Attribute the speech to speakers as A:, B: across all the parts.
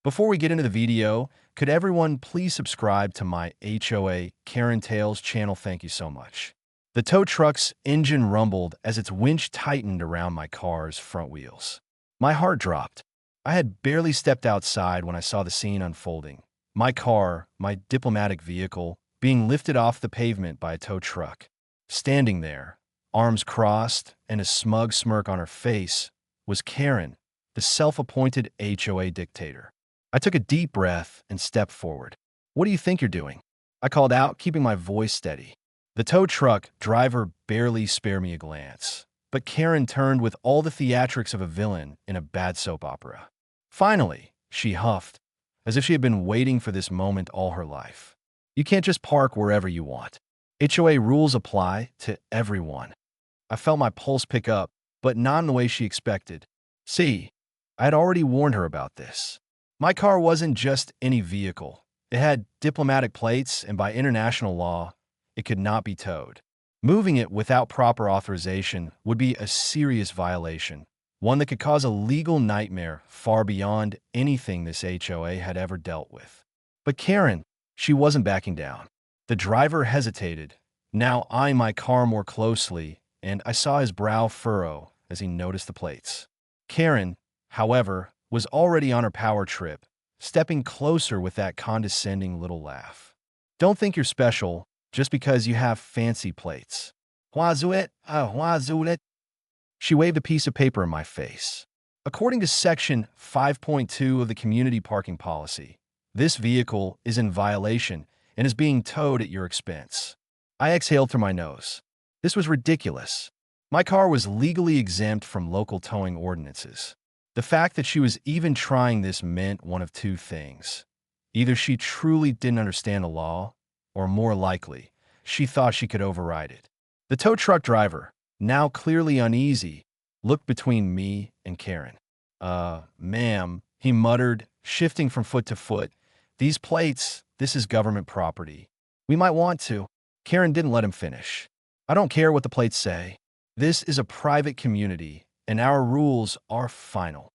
A: Before we get into the video, could everyone please subscribe to my HOA Karen Tales channel? Thank you so much. The tow truck's engine rumbled as its winch tightened around my car's front wheels. My heart dropped. I had barely stepped outside when I saw the scene unfolding. My car, my diplomatic vehicle, being lifted off the pavement by a tow truck. Standing there, arms crossed and a smug smirk on her face, was Karen, the self-appointed HOA dictator. I took a deep breath and stepped forward. "What do you think you're doing?" I called out, keeping my voice steady. The tow truck driver barely spared me a glance, but Karen turned with all the theatrics of a villain in a bad soap opera. "Finally," she huffed, as if she had been waiting for this moment all her life. "You can't just park wherever you want. HOA rules apply to everyone." I felt my pulse pick up, but not in the way she expected. See, I had already warned her about this. My car wasn't just any vehicle. It had diplomatic plates, and by international law, it could not be towed. Moving it without proper authorization would be a serious violation, one that could cause a legal nightmare far beyond anything this HOA had ever dealt with. But Karen, she wasn't backing down. The driver hesitated, now eyeing my car more closely, and I saw his brow furrow as he noticed the plates. Karen, however, was already on her power trip, stepping closer with that condescending little laugh. "Don't think you're special just because you have fancy plates." She waved a piece of paper in my face. "According to Section 5.2 of the Community Parking Policy, this vehicle is in violation and is being towed at your expense." I exhaled through my nose. This was ridiculous. My car was legally exempt from local towing ordinances. The fact that she was even trying this meant one of two things. Either she truly didn't understand the law, or more likely, she thought she could override it. The tow truck driver, now clearly uneasy, looked between me and Karen. Ma'am," he muttered, shifting from foot to foot. "These plates, this is government property. We might want to." Karen didn't let him finish. "I don't care what the plates say. This is a private community, and our rules are final."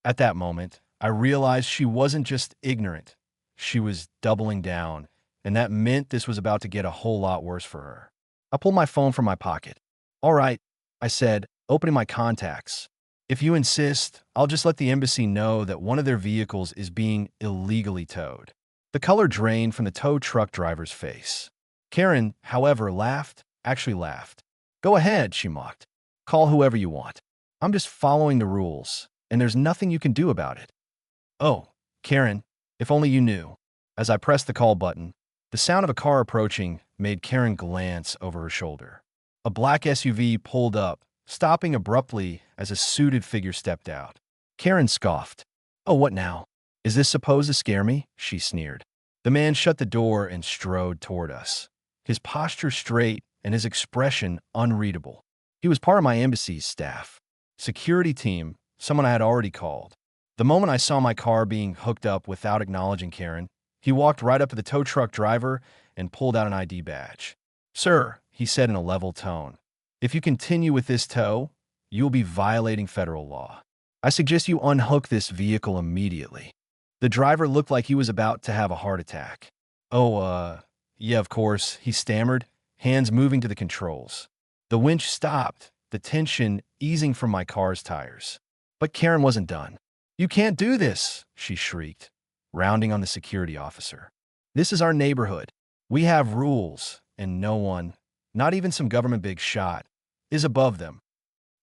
A: At that moment, I realized she wasn't just ignorant. She was doubling down, and that meant this was about to get a whole lot worse for her. I pulled my phone from my pocket. "All right," I said, opening my contacts. "If you insist, I'll just let the embassy know that one of their vehicles is being illegally towed." The color drained from the tow truck driver's face. Karen, however, actually laughed. "Go ahead," she mocked. "Call whoever you want. I'm just following the rules, and there's nothing you can do about it." "Oh, Karen, if only you knew." As I pressed the call button, the sound of a car approaching made Karen glance over her shoulder. A black SUV pulled up, stopping abruptly as a suited figure stepped out. Karen scoffed. "Oh, what now? Is this supposed to scare me?" she sneered. The man shut the door and strode toward us, his posture straight and his expression unreadable. He was part of my embassy's staff. Security team, someone I had already called. The moment I saw my car being hooked up without acknowledging Karen, he walked right up to the tow truck driver and pulled out an ID badge. "Sir," he said in a level tone, "if you continue with this tow, you will be violating federal law. I suggest you unhook this vehicle immediately." The driver looked like he was about to have a heart attack. "Oh, yeah, of course," he stammered, hands moving to the controls. The winch stopped, the tension easing from my car's tires. But Karen wasn't done. "You can't do this," she shrieked, rounding on the security officer. "This is our neighborhood. We have rules, and no one, not even some government big shot, is above them."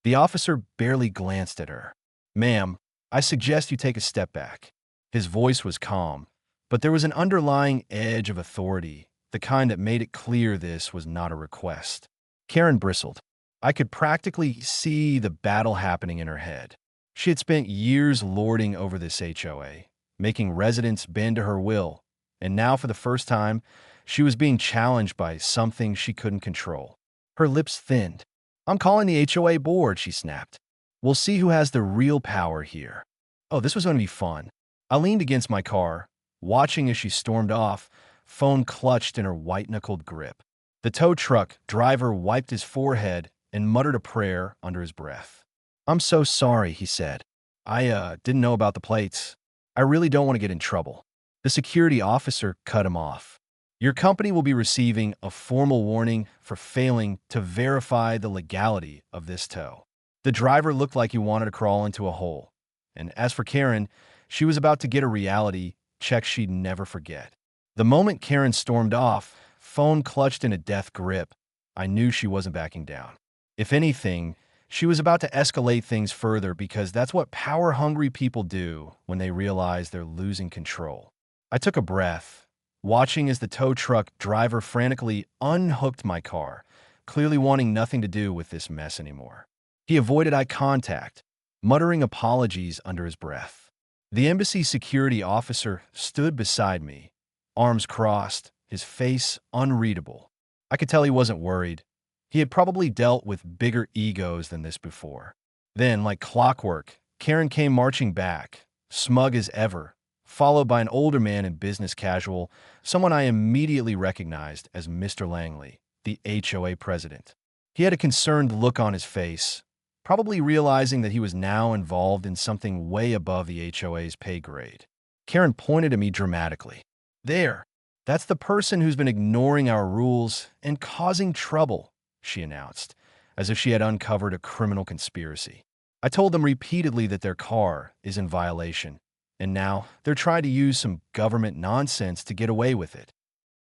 A: The officer barely glanced at her. "Ma'am, I suggest you take a step back." His voice was calm, but there was an underlying edge of authority, the kind that made it clear this was not a request. Karen bristled. I could practically see the battle happening in her head. She had spent years lording over this HOA, making residents bend to her will, and now for the first time, she was being challenged by something she couldn't control. Her lips thinned. "I'm calling the HOA board," she snapped. "We'll see who has the real power here." Oh, this was going to be fun. I leaned against my car, watching as she stormed off, phone clutched in her white-knuckled grip. The tow truck driver wiped his forehead and muttered a prayer under his breath. "I'm so sorry," he said. I didn't know about the plates." I really don't want to get in trouble. The security officer cut him off. Your company will be receiving a formal warning for failing to verify the legality of this tow. The driver looked like he wanted to crawl into a hole. And as for Karen, she was about to get a reality check she'd never forget. The moment Karen stormed off, phone clutched in a death grip, I knew she wasn't backing down. If anything, she was about to escalate things further because that's what power-hungry people do when they realize they're losing control. I took a breath, watching as the tow truck driver frantically unhooked my car, clearly wanting nothing to do with this mess anymore. He avoided eye contact, muttering apologies under his breath. The embassy security officer stood beside me, arms crossed, his face unreadable. I could tell he wasn't worried. He had probably dealt with bigger egos than this before. Then, like clockwork, Karen came marching back, smug as ever, followed by an older man in business casual, someone I immediately recognized as Mr. Langley, the HOA president. He had a concerned look on his face, probably realizing that he was now involved in something way above the HOA's pay grade. Karen pointed at me dramatically. "There, that's the person who's been ignoring our rules and causing trouble," she announced, as if she had uncovered a criminal conspiracy. I told them repeatedly that their car is in violation, and now they're trying to use some government nonsense to get away with it.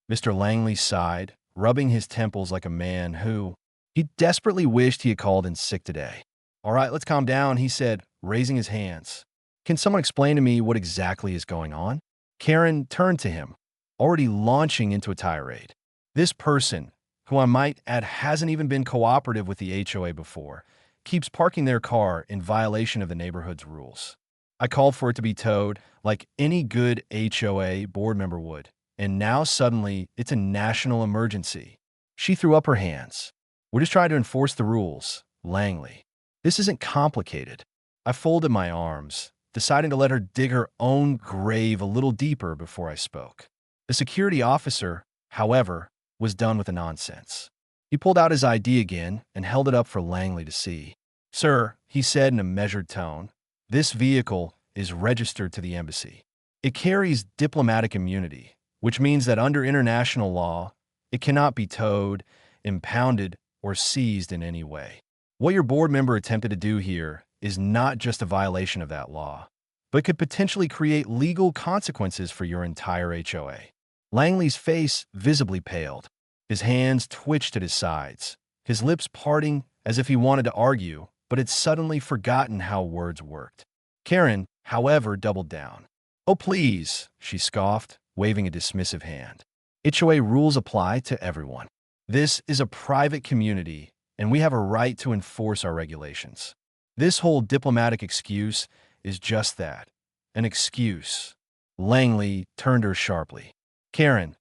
A: Mr. Langley sighed, rubbing his temples like a man who he desperately wished he had called in sick today. "All right, let's calm down," he said, raising his hands. "Can someone explain to me what exactly is going on?" Karen turned to him, already launching into a tirade. This person, who I might add hasn't even been cooperative with the HOA before, keeps parking their car in violation of the neighborhood's rules. I called for it to be towed like any good HOA board member would, and now suddenly it's a national emergency. She threw up her hands. "We're just trying to enforce the rules, Langley. This isn't complicated." I folded my arms, deciding to let her dig her own grave a little deeper before I spoke. The security officer, however, was done with the nonsense. He pulled out his ID again and held it up for Langley to see. "Sir," he said in a measured tone, "this vehicle is registered to the embassy. It carries diplomatic immunity, which means that under international law, it cannot be towed, impounded, or seized in any way. What your board member attempted to do here is not just a violation of that law, but could potentially create legal consequences for your entire HOA." Langley's face visibly paled. His hands twitched at his sides, his lips parting as if he wanted to argue, but had suddenly forgotten how words worked. Karen, however, doubled down. "Oh, please," she scoffed, waving a dismissive hand. "HOA rules apply to everyone. This is a private community, and we have a right to enforce our regulations. This whole diplomatic excuse is just that, an excuse." Langley turned her sharply. "Karen,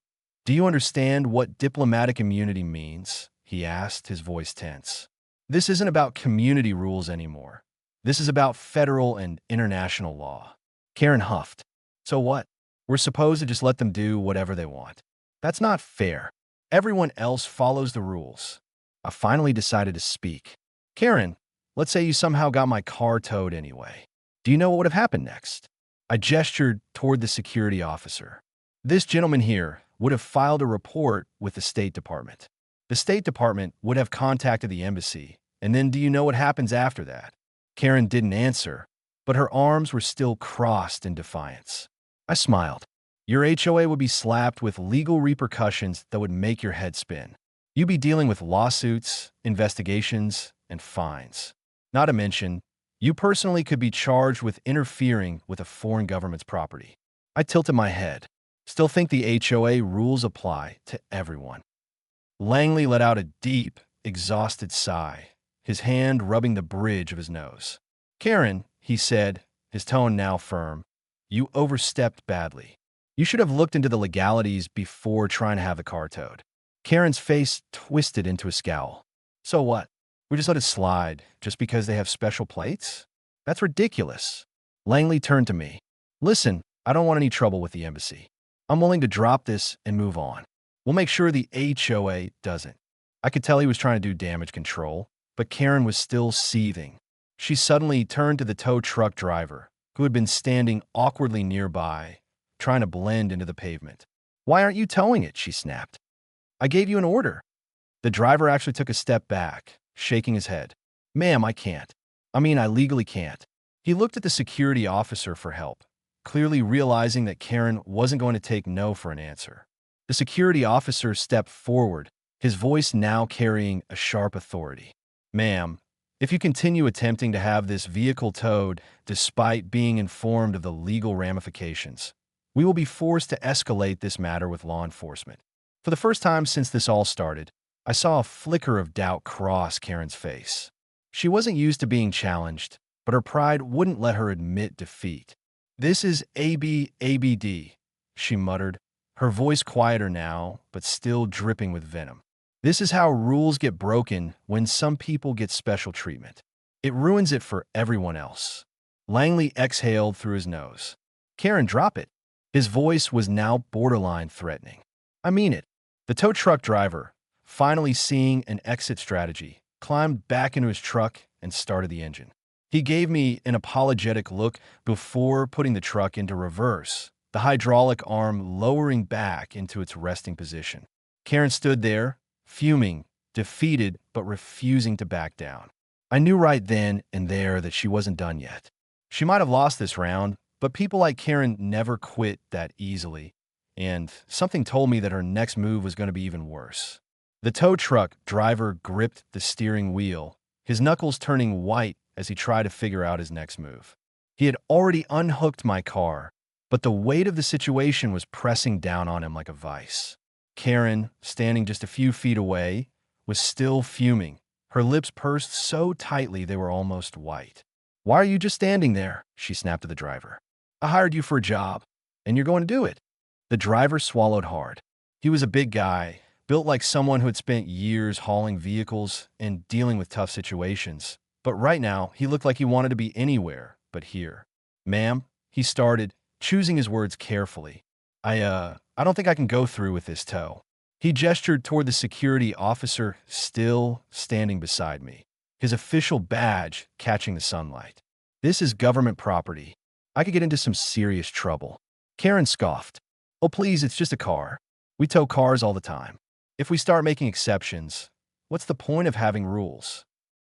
A: do you understand what diplomatic immunity means?" he asked, his voice tense. "This isn't about community rules anymore. This is about federal and international law." Karen huffed. "So what? We're supposed to just let them do whatever they want. That's not fair. Everyone else follows the rules." I finally decided to speak. "Karen, let's say you somehow got my car towed anyway. Do you know what would have happened next?" I gestured toward the security officer. "This gentleman here would have filed a report with the State Department. The State Department would have contacted the embassy, and then do you know what happens after that?" Karen didn't answer, but her arms were still crossed in defiance. I smiled. "Your HOA would be slapped with legal repercussions that would make your head spin. You'd be dealing with lawsuits, investigations, and fines. Not to mention, you personally could be charged with interfering with a foreign government's property." I tilted my head. "Still think the HOA rules apply to everyone." Langley let out a deep, exhausted sigh, his hand rubbing the bridge of his nose. "Karen," he said, his tone now firm, "you overstepped badly. You should have looked into the legalities before trying to have the car towed." Karen's face twisted into a scowl. "So what? We just let it slide just because they have special plates? That's ridiculous." Langley turned to me. "Listen, I don't want any trouble with the embassy. I'm willing to drop this and move on. We'll make sure the HOA doesn't." I could tell he was trying to do damage control, but Karen was still seething. She suddenly turned to the tow truck driver, who had been standing awkwardly nearby, trying to blend into the pavement. "Why aren't you towing it?" she snapped. "I gave you an order." The driver actually took a step back, shaking his head. "Ma'am, I can't. I legally can't." He looked at the security officer for help, clearly realizing that Karen wasn't going to take no for an answer. The security officer stepped forward, his voice now carrying a sharp authority. "Ma'am, if you continue attempting to have this vehicle towed despite being informed of the legal ramifications, we will be forced to escalate this matter with law enforcement." For the first time since this all started, I saw a flicker of doubt cross Karen's face. She wasn't used to being challenged, but her pride wouldn't let her admit defeat. "This is ABD," she muttered, her voice quieter now, but still dripping with venom. "This is how rules get broken when some people get special treatment. It ruins it for everyone else." Langley exhaled through his nose. "Karen, drop it." His voice was now borderline threatening. "I mean it." The tow truck driver, finally seeing an exit strategy, climbed back into his truck and started the engine. He gave me an apologetic look before putting the truck into reverse, the hydraulic arm lowering back into its resting position. Karen stood there, fuming, defeated, but refusing to back down. I knew right then and there that she wasn't done yet. She might have lost this round, but people like Karen never quit that easily, and something told me that her next move was going to be even worse. The tow truck driver gripped the steering wheel, his knuckles turning white as he tried to figure out his next move. He had already unhooked my car, but the weight of the situation was pressing down on him like a vice. Karen, standing just a few feet away, was still fuming, her lips pursed so tightly they were almost white. "Why are you just standing there?" she snapped at the driver. "I hired you for a job, and you're going to do it." The driver swallowed hard. He was a big guy, built like someone who had spent years hauling vehicles and dealing with tough situations. But right now, he looked like he wanted to be anywhere but here. "Ma'am," he started, choosing his words carefully. I don't think I can go through with this tow." He gestured toward the security officer still standing beside me, his official badge catching the sunlight. "This is government property. I could get into some serious trouble." Karen scoffed. "Oh, please, it's just a car. We tow cars all the time. If we start making exceptions, what's the point of having rules?"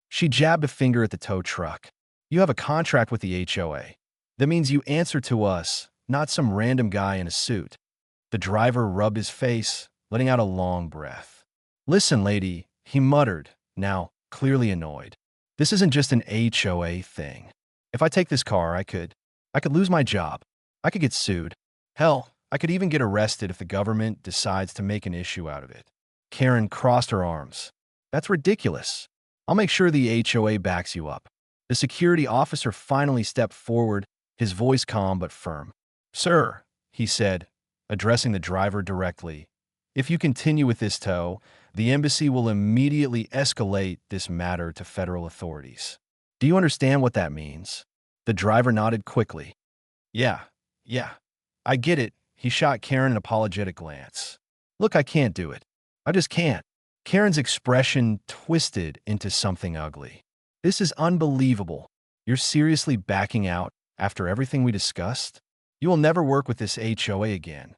A: She jabbed a finger at the tow truck. "You have a contract with the HOA. That means you answer to us, not some random guy in a suit." The driver rubbed his face, letting out a long breath. "Listen, lady," he muttered, now clearly annoyed. "This isn't just an HOA thing. If I take this car, I could lose my job. I could get sued. Hell, I could even get arrested if the government decides to make an issue out of it." Karen crossed her arms. "That's ridiculous. I'll make sure the HOA backs you up." The security officer finally stepped forward, his voice calm but firm. "Sir," he said, addressing the driver directly, "if you continue with this tow, the embassy will immediately escalate this matter to federal authorities. Do you understand what that means?" The driver nodded quickly. Yeah, I get it." He shot Karen an apologetic glance. "Look, I can't do it. I just can't." Karen's expression twisted into something ugly. "This is unbelievable. You're seriously backing out after everything we discussed? You will never work with this HOA again."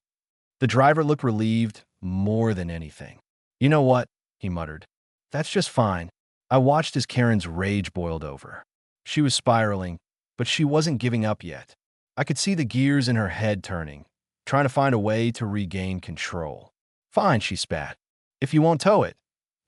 A: The driver looked relieved more than anything. "You know what?" he muttered. "That's just fine." I watched as Karen's rage boiled over. She was spiraling, but she wasn't giving up yet. I could see the gears in her head turning, trying to find a way to regain control. "Fine," she spat. "If you won't tow it,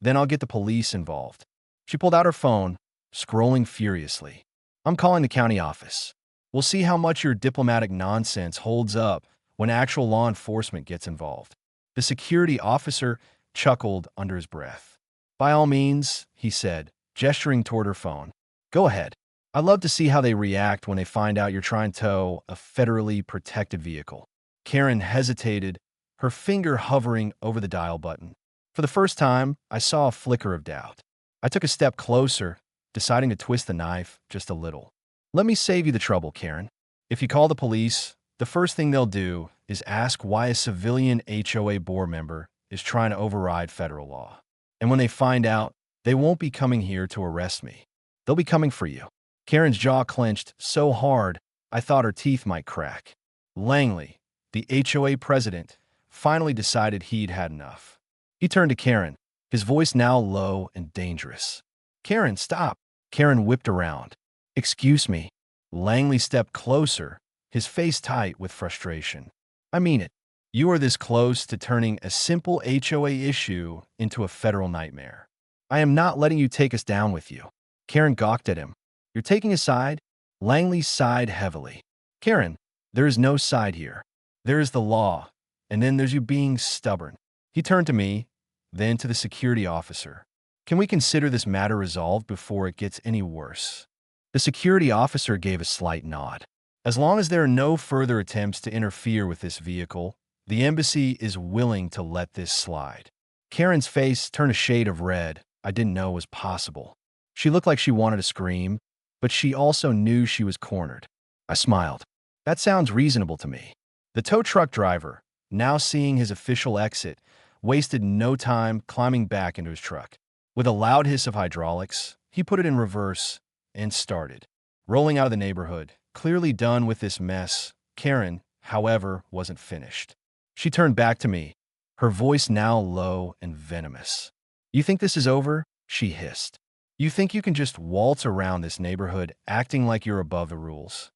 A: then I'll get the police involved." She pulled out her phone, scrolling furiously. "I'm calling the county office. We'll see how much your diplomatic nonsense holds up when actual law enforcement gets involved." The security officer chuckled under his breath. "By all means," he said, gesturing toward her phone. "Go ahead. I'd love to see how they react when they find out you're trying to tow a federally protected vehicle." Karen hesitated, her finger hovering over the dial button. For the first time, I saw a flicker of doubt. I took a step closer, deciding to twist the knife just a little. "Let me save you the trouble, Karen. If you call the police, the first thing they'll do is ask why a civilian HOA board member is trying to override federal law. And when they find out, they won't be coming here to arrest me. They'll be coming for you." Karen's jaw clenched so hard, I thought her teeth might crack. Langley, the HOA president, finally decided he'd had enough. He turned to Karen, his voice now low and dangerous. "Karen, stop!" Karen whipped around. "Excuse me." Langley stepped closer, his face tight with frustration. "I mean it. You are this close to turning a simple HOA issue into a federal nightmare. I am not letting you take us down with you." Karen gawked at him. "You're taking a side?" Langley sighed heavily. "Karen, there is no side here. There is the law, and then there's you being stubborn." He turned to me, then to the security officer. "Can we consider this matter resolved before it gets any worse?" The security officer gave a slight nod. "As long as there are no further attempts to interfere with this vehicle, the embassy is willing to let this slide." Karen's face turned a shade of red I didn't know was possible. She looked like she wanted to scream, but she also knew she was cornered. I smiled. "That sounds reasonable to me." The tow truck driver, now seeing his official exit, wasted no time climbing back into his truck. With a loud hiss of hydraulics, he put it in reverse and started. Rolling out of the neighborhood, clearly done with this mess, Karen, however, wasn't finished. She turned back to me, her voice now low and venomous. "You think this is over?" she hissed. "You think you can just waltz around this neighborhood acting like you're above the rules?"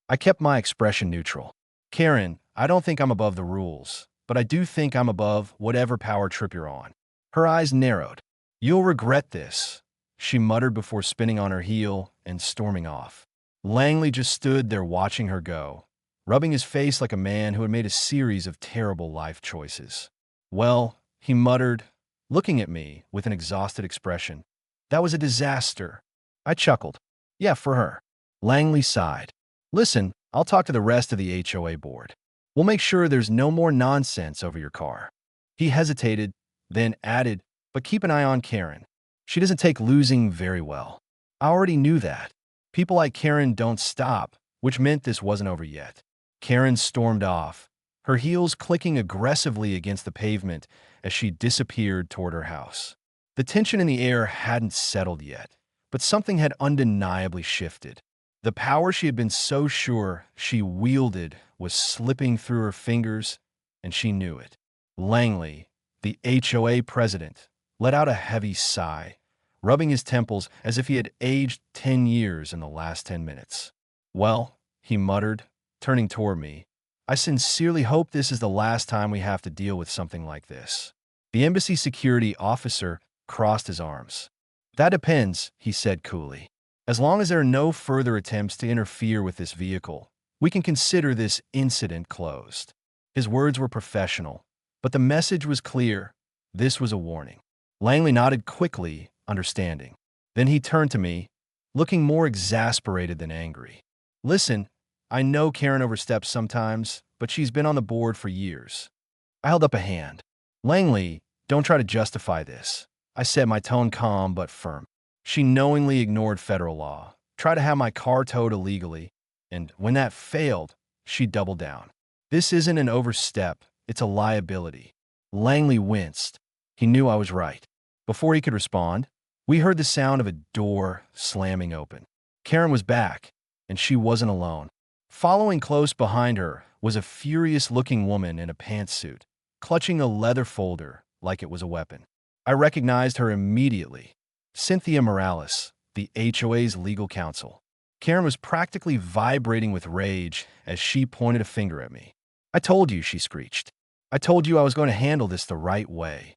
A: I kept my expression neutral. "Karen, I don't think I'm above the rules, but I do think I'm above whatever power trip you're on." Her eyes narrowed. "You'll regret this," she muttered before spinning on her heel and storming off. Langley just stood there watching her go, rubbing his face like a man who had made a series of terrible life choices. "Well," he muttered, looking at me with an exhausted expression, "that was a disaster." I chuckled. "Yeah, for her." Langley sighed. "Listen, I'll talk to the rest of the HOA board. We'll make sure there's no more nonsense over your car." He hesitated, then added, "But keep an eye on Karen. She doesn't take losing very well." I already knew that. People like Karen don't stop, which meant this wasn't over yet. Karen stormed off, her heels clicking aggressively against the pavement as she disappeared toward her house. The tension in the air hadn't settled yet, but something had undeniably shifted. The power she had been so sure she wielded was slipping through her fingers, and she knew it. Langley, the HOA president, let out a heavy sigh, rubbing his temples as if he had aged 10 years in the last 10 minutes. "Well," he muttered, turning toward me, "I sincerely hope this is the last time we have to deal with something like this." The embassy security officer crossed his arms. "That depends," he said coolly. "As long as there are no further attempts to interfere with this vehicle, we can consider this incident closed." His words were professional, but the message was clear. This was a warning. Langley nodded quickly, understanding. Then he turned to me, looking more exasperated than angry. "Listen, I know Karen oversteps sometimes, but she's been on the board for years." I held up a hand. "Langley, don't try to justify this," I said, my tone calm but firm. "She knowingly ignored federal law, tried to have my car towed illegally, and when that failed, she doubled down. This isn't an overstep, it's a liability." Langley winced. He knew I was right. Before he could respond, we heard the sound of a door slamming open. Karen was back, and she wasn't alone. Following close behind her was a furious-looking woman in a pantsuit, clutching a leather folder like it was a weapon. I recognized her immediately. Cynthia Morales, the HOA's legal counsel. Karen was practically vibrating with rage as she pointed a finger at me. "I told you," she screeched. "I told you I was going to handle this the right way."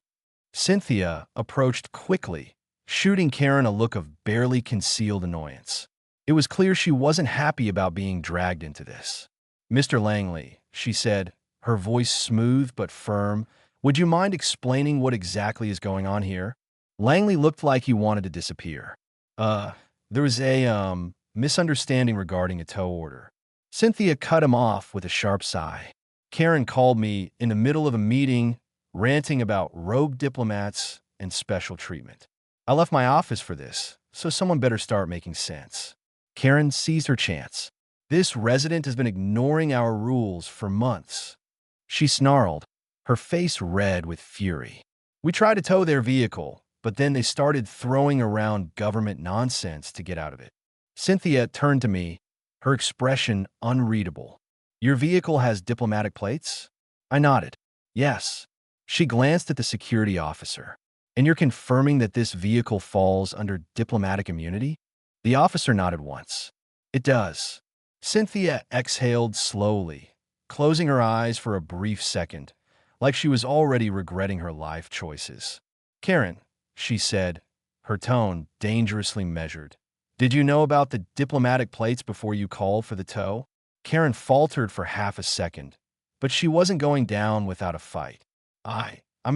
A: Cynthia approached quickly, shooting Karen a look of barely concealed annoyance. It was clear she wasn't happy about being dragged into this. "Mr. Langley," she said, her voice smooth but firm, "would you mind explaining what exactly is going on here?" Langley looked like he wanted to disappear. There was a, misunderstanding regarding a tow order." Cynthia cut him off with a sharp sigh. "Karen called me in the middle of a meeting, ranting about rogue diplomats and special treatment. I left my office for this, so someone better start making sense." Karen seized her chance. "This resident has been ignoring our rules for months." She snarled, her face red with fury. "We tried to tow their vehicle, but then they started throwing around government nonsense to get out of it." Cynthia turned to me, her expression unreadable. Your vehicle has diplomatic plates? I nodded. Yes. She glanced at the security officer. And you're confirming that this vehicle falls under diplomatic immunity? The officer nodded once. It does. Cynthia exhaled slowly, closing her eyes for a brief second, like she was already regretting her life choices. Karen, she said, her tone dangerously measured. Did you know about the diplomatic plates before you called for the tow? Karen faltered for half a second, but she wasn't going down without a fight.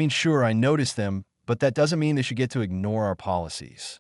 A: Sure, I noticed them, but that doesn't mean they should get to ignore our policies.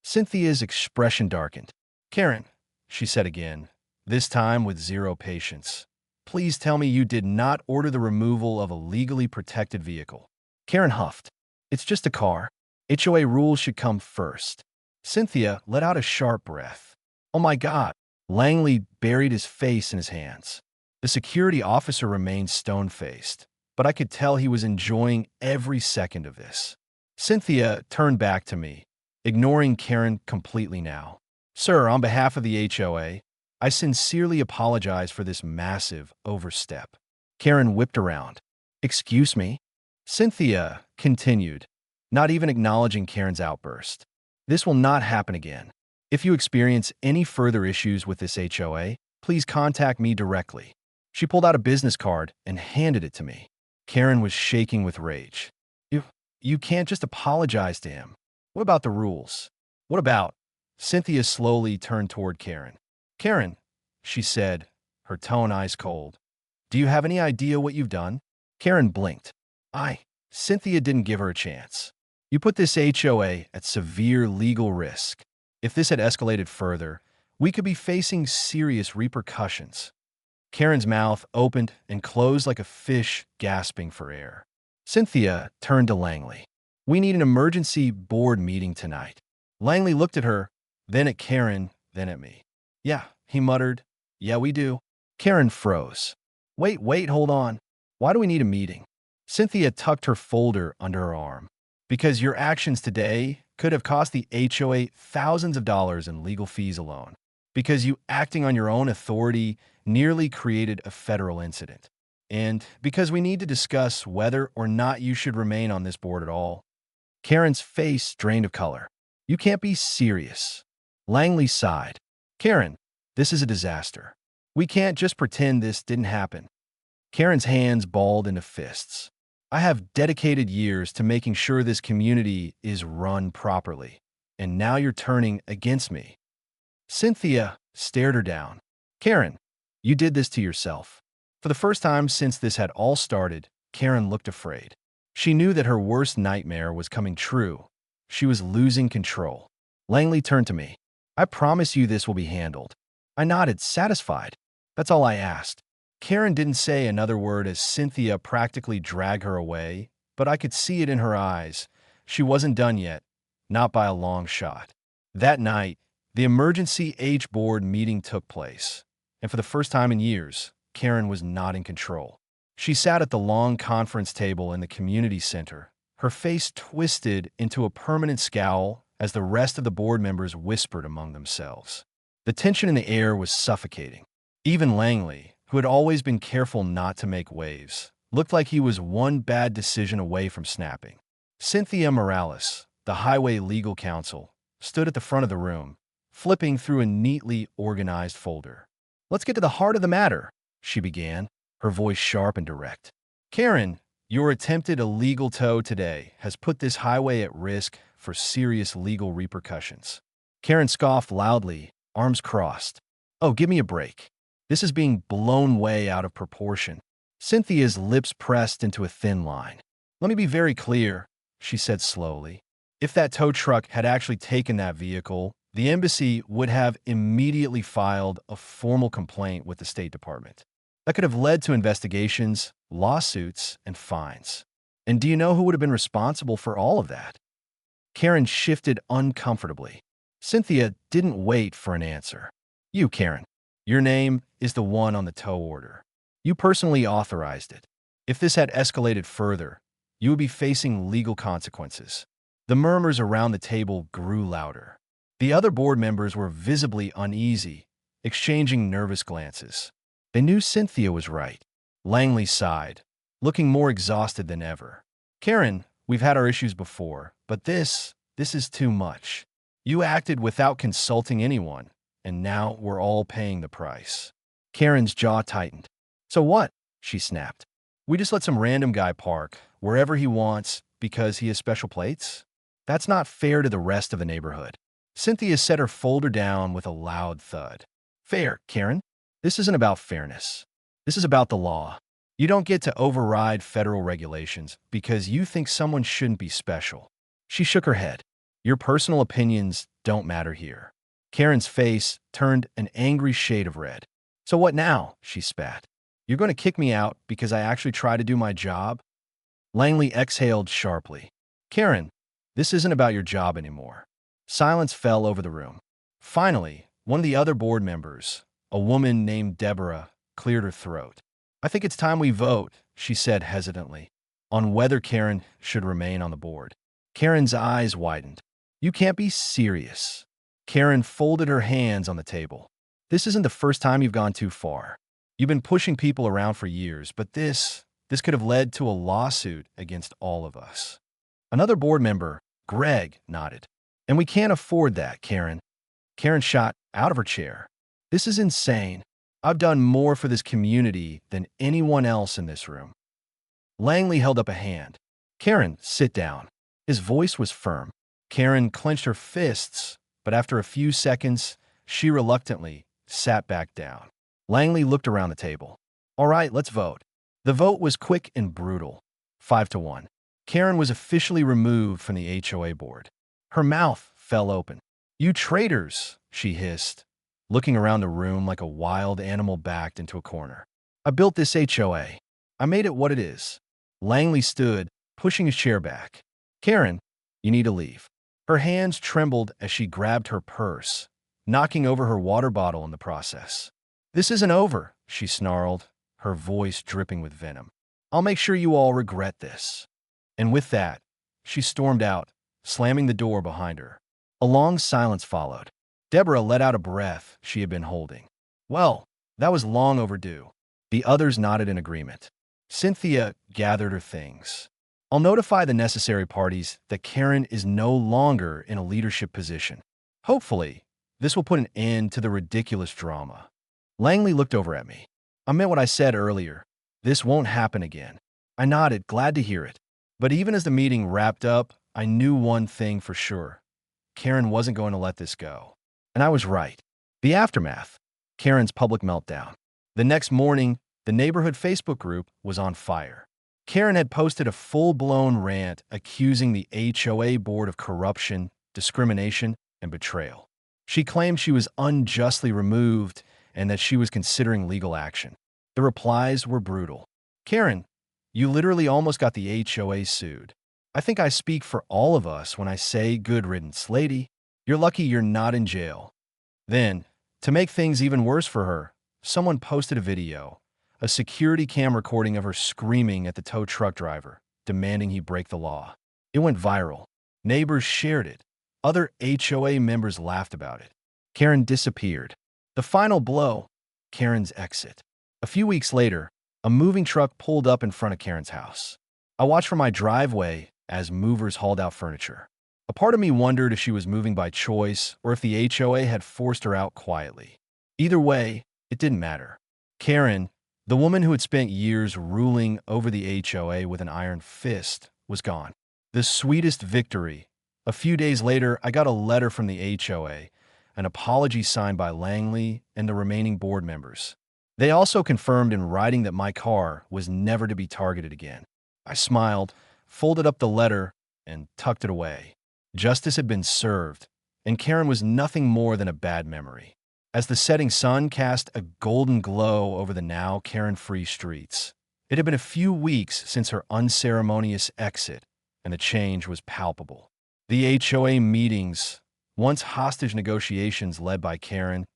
A: Cynthia's expression darkened. Karen, she said again, this time with zero patience. Please tell me you did not order the removal of a legally protected vehicle. Karen huffed. It's just a car. HOA rules should come first. Cynthia let out a sharp breath. Oh my God. Langley buried his face in his hands. The security officer remained stone-faced, but I could tell he was enjoying every second of this. Cynthia turned back to me, ignoring Karen completely now. Sir, on behalf of the HOA, I sincerely apologize for this massive overstep. Karen whipped around. Excuse me? Cynthia continued, not even acknowledging Karen's outburst. This will not happen again. If you experience any further issues with this HOA, please contact me directly. She pulled out a business card and handed it to me. Karen was shaking with rage. You can't just apologize to him. What about the rules? What about? Cynthia slowly turned toward Karen. Karen, she said, her tone ice cold. Do you have any idea what you've done? Karen blinked. Cynthia didn't give her a chance. You put this HOA at severe legal risk. If this had escalated further, we could be facing serious repercussions. Karen's mouth opened and closed like a fish gasping for air. Cynthia turned to Langley. We need an emergency board meeting tonight. Langley looked at her, then at Karen, then at me. Yeah, he muttered. Yeah, we do. Karen froze. Wait, hold on. Why do we need a meeting? Cynthia tucked her folder under her arm. Because your actions today could have cost the HOA thousands of dollars in legal fees alone. Because you acting on your own authority nearly created a federal incident. And because we need to discuss whether or not you should remain on this board at all. Karen's face drained of color. You can't be serious. Langley sighed. Karen, this is a disaster. We can't just pretend this didn't happen. Karen's hands balled into fists. I have dedicated years to making sure this community is run properly, and now you're turning against me. Cynthia stared her down. Karen, you did this to yourself. For the first time since this had all started, Karen looked afraid. She knew that her worst nightmare was coming true. She was losing control. Langley turned to me. I promise you this will be handled. I nodded, satisfied. That's all I asked. Karen didn't say another word as Cynthia practically dragged her away, but I could see it in her eyes. She wasn't done yet, not by a long shot. That night, the emergency H board meeting took place, and for the first time in years, Karen was not in control. She sat at the long conference table in the community center, her face twisted into a permanent scowl as the rest of the board members whispered among themselves. The tension in the air was suffocating. Even Langley, who had always been careful not to make waves, looked like he was one bad decision away from snapping. Cynthia Morales, the highway legal counsel, stood at the front of the room, flipping through a neatly organized folder. Let's get to the heart of the matter, she began, her voice sharp and direct. Karen, your attempted illegal tow today has put this highway at risk for serious legal repercussions. Karen scoffed loudly, arms crossed. Oh, give me a break. This is being blown way out of proportion. Cynthia's lips pressed into a thin line. Let me be very clear, she said slowly. If that tow truck had actually taken that vehicle, the embassy would have immediately filed a formal complaint with the State Department. That could have led to investigations, lawsuits, and fines. And do you know who would have been responsible for all of that? Karen shifted uncomfortably. Cynthia didn't wait for an answer. You, Karen. Your name is the one on the tow order. You personally authorized it. If this had escalated further, you would be facing legal consequences. The murmurs around the table grew louder. The other board members were visibly uneasy, exchanging nervous glances. They knew Cynthia was right. Langley sighed, looking more exhausted than ever. Karen, we've had our issues before, but this is too much. You acted without consulting anyone, and now we're all paying the price. Karen's jaw tightened. So what? She snapped. We just let some random guy park wherever he wants because he has special plates? That's not fair to the rest of the neighborhood. Cynthia set her folder down with a loud thud. Fair, Karen? This isn't about fairness. This is about the law. You don't get to override federal regulations because you think someone shouldn't be special. She shook her head. Your personal opinions don't matter here. Karen's face turned an angry shade of red. So what now? She spat. You're going to kick me out because I actually try to do my job? Langley exhaled sharply. Karen, this isn't about your job anymore. Silence fell over the room. Finally, one of the other board members, a woman named Deborah, cleared her throat. I think it's time we vote, she said hesitantly, on whether Karen should remain on the board. Karen's eyes widened. You can't be serious. Karen folded her hands on the table. This isn't the first time you've gone too far. You've been pushing people around for years, but this could have led to a lawsuit against all of us. Another board member, Greg, nodded. And we can't afford that, Karen. Karen shot out of her chair. This is insane. I've done more for this community than anyone else in this room. Langley held up a hand. Karen, sit down. His voice was firm. Karen clenched her fists, but after a few seconds, she reluctantly sat back down. Langley looked around the table. All right, let's vote. The vote was quick and brutal. 5-1. Karen was officially removed from the HOA board. Her mouth fell open. You traitors, she hissed, looking around the room like a wild animal backed into a corner. I built this HOA. I made it what it is. Langley stood, pushing his chair back. Karen, you need to leave. Her hands trembled as she grabbed her purse, knocking over her water bottle in the process. This isn't over, she snarled, her voice dripping with venom. I'll make sure you all regret this. And with that, she stormed out, slamming the door behind her. A long silence followed. Deborah let out a breath she had been holding. Well, that was long overdue. The others nodded in agreement. Cynthia gathered her things. I'll notify the necessary parties that Karen is no longer in a leadership position. Hopefully, this will put an end to the ridiculous drama. Langley looked over at me. I meant what I said earlier. This won't happen again. I nodded, glad to hear it. But even as the meeting wrapped up, I knew one thing for sure. Karen wasn't going to let this go. And I was right. The aftermath. Karen's public meltdown. The next morning, the neighborhood Facebook group was on fire. Karen had posted a full-blown rant accusing the HOA board of corruption, discrimination, and betrayal. She claimed she was unjustly removed and that she was considering legal action. The replies were brutal. Karen, you literally almost got the HOA sued. I think I speak for all of us when I say good riddance, lady. You're lucky you're not in jail. Then, to make things even worse for her, someone posted a video, a security cam recording of her screaming at the tow truck driver, demanding he break the law. It went viral. Neighbors shared it. Other HOA members laughed about it. Karen disappeared. The final blow, Karen's exit. A few weeks later, a moving truck pulled up in front of Karen's house. I watched from my driveway as movers hauled out furniture. A part of me wondered if she was moving by choice or if the HOA had forced her out quietly. Either way, it didn't matter. Karen, the woman who had spent years ruling over the HOA with an iron fist, was gone. The sweetest victory. A few days later, I got a letter from the HOA, an apology signed by Langley and the remaining board members. They also confirmed in writing that my car was never to be targeted again. I smiled, folded up the letter, and tucked it away. Justice had been served, and Karen was nothing more than a bad memory. As the setting sun cast a golden glow over the now Karen-free streets, it had been a few weeks since her unceremonious exit, and the change was palpable. The HOA meetings, once hostage negotiations led by Karen,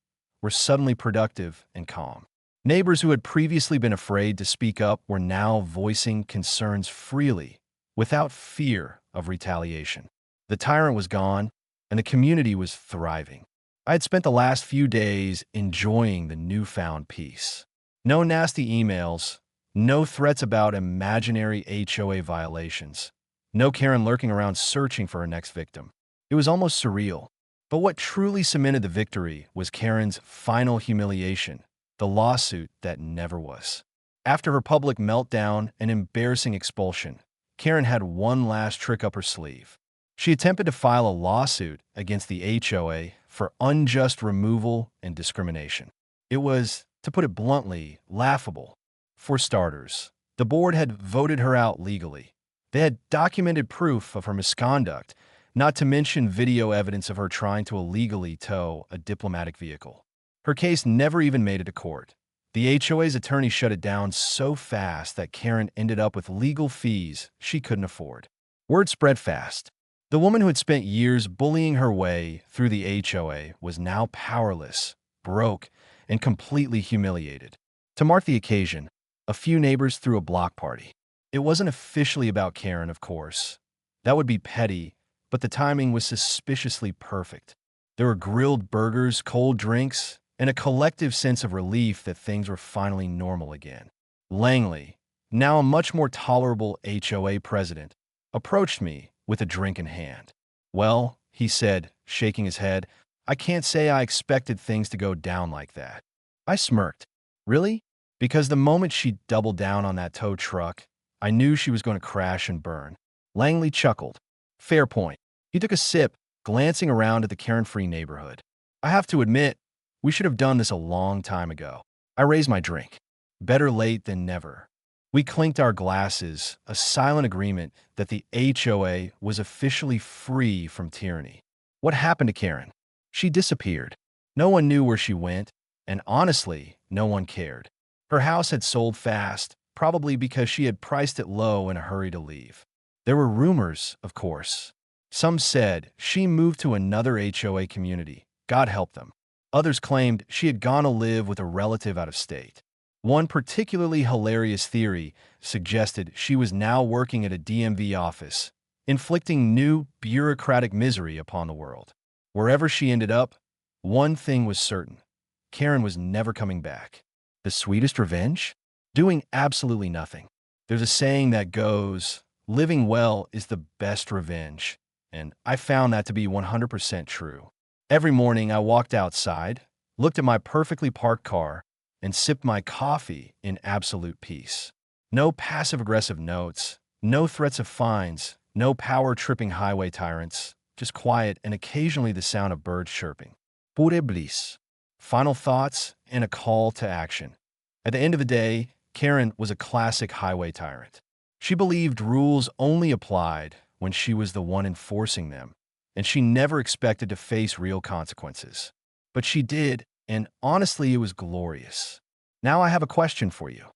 A: were suddenly productive and calm. Neighbors who had previously been afraid to speak up were now voicing concerns freely, without fear of retaliation. The tyrant was gone, and the community was thriving. I had spent the last few days enjoying the newfound peace. No nasty emails, no threats about imaginary HOA violations, no Karen lurking around searching for her next victim. It was almost surreal. But what truly cemented the victory was Karen's final humiliation, the lawsuit that never was. After her public meltdown and embarrassing expulsion, Karen had one last trick up her sleeve. She attempted to file a lawsuit against the HOA for unjust removal and discrimination. It was, to put it bluntly, laughable. For starters, the board had voted her out legally. They had documented proof of her misconduct, not to mention video evidence of her trying to illegally tow a diplomatic vehicle. Her case never even made it to court. The HOA's attorney shut it down so fast that Karen ended up with legal fees she couldn't afford. Word spread fast. The woman who had spent years bullying her way through the HOA was now powerless, broke, and completely humiliated. To mark the occasion, a few neighbors threw a block party. It wasn't officially about Karen, of course. That would be petty, but the timing was suspiciously perfect. There were grilled burgers, cold drinks, and a collective sense of relief that things were finally normal again. Langley, now a much more tolerable HOA president, approached me with a drink in hand. "Well," he said, shaking his head, "I can't say I expected things to go down like that." I smirked. "Really?" Because the moment she doubled down on that tow truck, I knew she was going to crash and burn. Langley chuckled. "Fair point." He took a sip, glancing around at the Karen-free neighborhood. "I have to admit, we should have done this a long time ago." I raised my drink. Better late than never. We clinked our glasses, a silent agreement that the HOA was officially free from tyranny. What happened to Karen? She disappeared. No one knew where she went, and honestly, no one cared. Her house had sold fast, probably because she had priced it low in a hurry to leave. There were rumors, of course. Some said she moved to another HOA community. God help them. Others claimed she had gone to live with a relative out of state. One particularly hilarious theory suggested she was now working at a DMV office, inflicting new bureaucratic misery upon the world. Wherever she ended up, one thing was certain. Karen was never coming back. The sweetest revenge? Doing absolutely nothing. There's a saying that goes, "Living well is the best revenge," and I found that to be 100% true. Every morning I walked outside, looked at my perfectly parked car, and sipped my coffee in absolute peace. No passive-aggressive notes, no threats of fines, no power-tripping highway tyrants, just quiet and occasionally the sound of birds chirping. Pure bliss. Final thoughts and a call to action. At the end of the day, Karen was a classic highway tyrant. She believed rules only applied when she was the one enforcing them, and she never expected to face real consequences. But she did, and honestly, it was glorious. Now I have a question for you.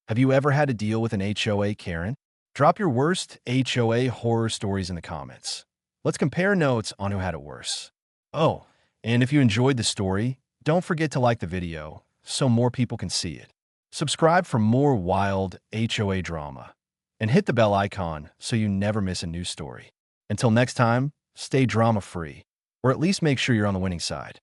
A: Have you ever had to deal with an HOA Karen? Drop your worst HOA horror stories in the comments. Let's compare notes on who had it worse. Oh, and if you enjoyed the story, don't forget to like the video so more people can see it. Subscribe for more wild HOA drama, and hit the bell icon so you never miss a new story. Until next time, stay drama-free, or at least make sure you're on the winning side.